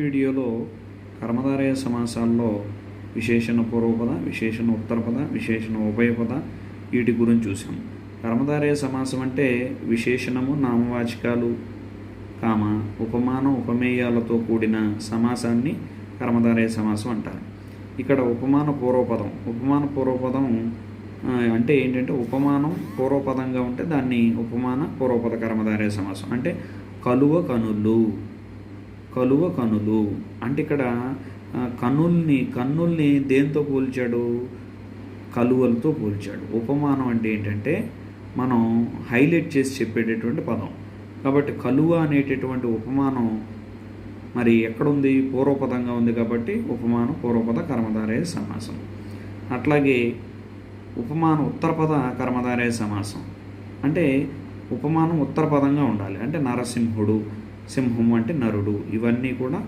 వీడియోలో కర్మధారయ సమాసాల్లో విశేషణ పూర్వపద, విశేషణ ఉత్తరపద, విశేషణ ఉభయపద వీటి గురించి చూసాం. కర్మధారయ సమాసం అంటే విశేషణము, నామవాచకాలు, ఉపమానం, ఉపమేయాలతో కూడిన సమాసాన్ని కర్మధారయ సమాసం అంటారు. ఇక్కడ ఉపమాన పూర్వపదం అంటే ఏంటంటే ఉపమానం పూర్వపదంగా ఉంటే దాన్ని ఉపమాన పూర్వపద కర్మధారయ సమాసం. అంటే కలువ కనులు అంటే ఇక్కడ కన్నుల్ని దేంతో పోల్చాడు? కలువలతో పోల్చాడు. ఉపమానం అంటే ఏంటంటే మనం హైలైట్ చేసి చెప్పేటటువంటి పదం. కాబట్టి కలువ అనేటటువంటి ఉపమానం మరి ఎక్కడుంది? పూర్వపదంగా ఉంది కాబట్టి ఉపమానం పూర్వపద కర్మధారయ సమాసం. అట్లాగే ఉపమానం ఉత్తరపద కర్మధారయ సమాసం అంటే ఉపమానం ఉత్తరపదంగా ఉండాలి. అంటే నరసింహుడు, సింహము అంటే నరుడు, ఇవన్నీ కూడా